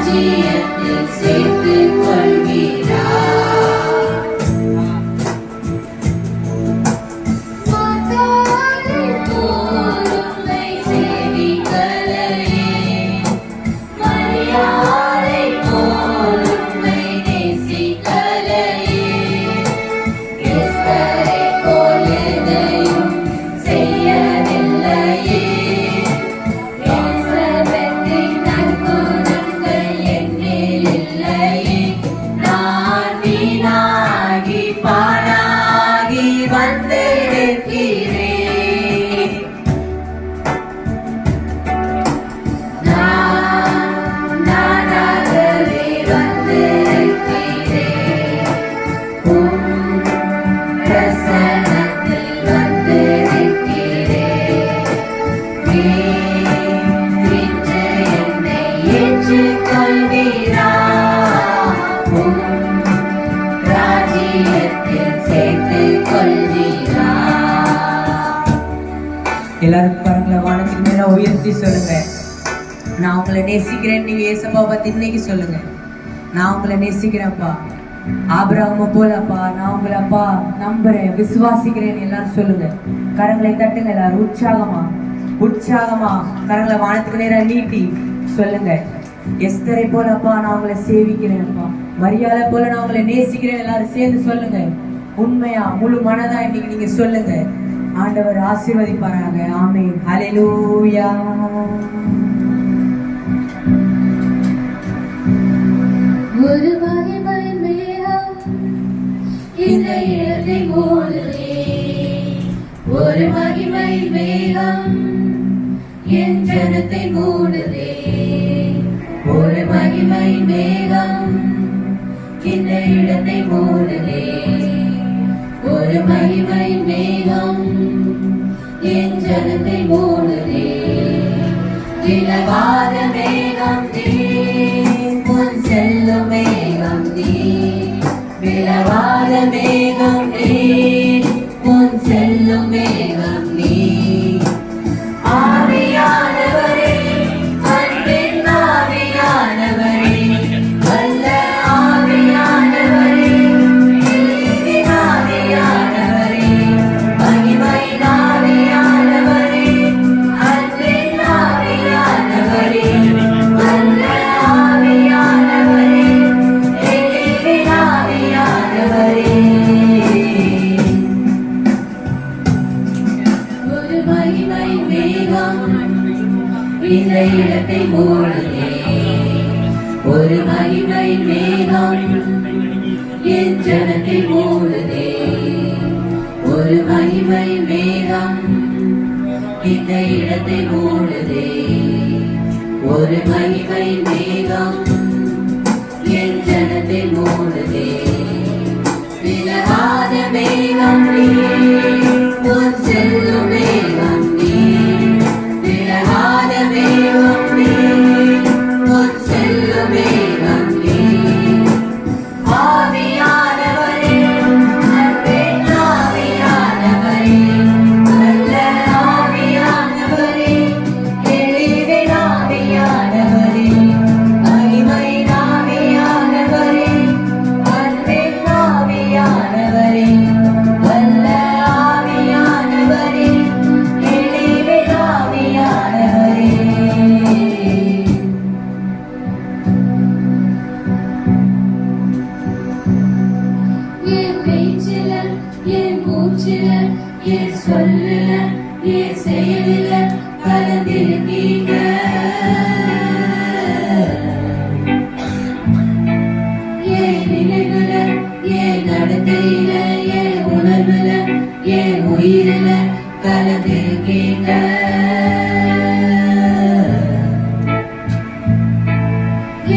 ராஜ்யத்தில் சேர்த்துக் கொள்கிறார். எல்லாரும் பாருங்களேன், வானத்துக்கு மேல உயர்த்தி சொல்லுங்க, நான் உங்களை நேசிக்கிறேன். நீங்க ஏசப்பா பத்தி இன்னைக்கு சொல்லுங்க, நான் உங்களை நேசிக்கிறேன்ப்பா, ஆபிரகாம போலப்பா, நான் உங்களை அப்பா நம்புறேன், விசுவாசிக்கிறேன். எல்லாரும் சொல்லுங்க, கரங்களை தட்டுங்க எல்லாரும் உற்சாகமா உற்சாகமா கரங்களை வானத்துக்கு நேரம் நீட்டி சொல்லுங்க. எஸ்தரை போலப்பா நான் உங்களை சேவிக்கிறேன்ப்பா, மரியாதை போல நான் உங்களை நேசிக்கிறேன். எல்லாரும் சேர்ந்து சொல்லுங்க, உண்மையா முழு மனதா இன்னைக்கு நீங்க சொல்லுங்க. ஆண்டவர் ஆசீர்வதிப்பாராக. ஆமென். ஹல்லேலூயா. ஒரு மகிமை மேகம் இந்த இடத்தை மூடுதே, ஒரு மகிமை மேகம் என் ஜனத்தை மூடுதே, ஒரு மகிமை மேகம் இந்த இடத்தை மூடுதே, ஒரு மகிமை மேகம் என் ஜனத்தை மூடுதே. விலகாத மேகம் நீ, முன் செல்லும் மேகம் நீ, விலகாத மேகம் நீ, முன் செல்லும் மேகம் நீ. ஆவியானவரே, அன்பின் ஆவியானவரே, வல்ல ஆவியானவரே, எழிலின் ஆவியானவரே, மகிமையின் ஆவியானவரே, அன்பின் ஆவியானவரே, வல்ல ஆவியானவரே, எழிலின் ஆவியானவரே. ஒரு மகிமை மேகம் இந்த இடத்தை மூடுதே, ஒரு மகிமை மேகம் என் ஜனத்தை மூடுதே, ஒரு மகிமை மேகம் இந்த இடத்தை மூடுதே, ஒரு மகிமை மேகம் என் ஜனத்தை மூடுதே. விலகாத மேகம் நீ, முன் செல்லும் மேகம் நீ, விலகாத மேகம் நீ, முன் செல்லும் மேகம் நீ. ஆவியானவரே, அன்பின் ஆவியானவரே, வல்ல ஆவியானவரே, எழிலின் ஆவியானவரே, மகிமையின் ஆவியானவரே, அன்பின் ஆவியானவரே, வல்ல ஆவியானவரே, எழிலின் ஆவியானவரே. என் பேச்சில, என் மூச்சில, என் சொல்லுல, என் செயலில கலந்திருக்கீங்க. என் நினைவுல, என் நடத்தையில, என் உணர்வுல, என் உயிரில கலந்திருக்கீங்க.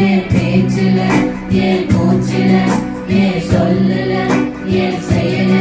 என் பேச்சில, என் மூச்சில, என் சொல்லுல, என் செயலில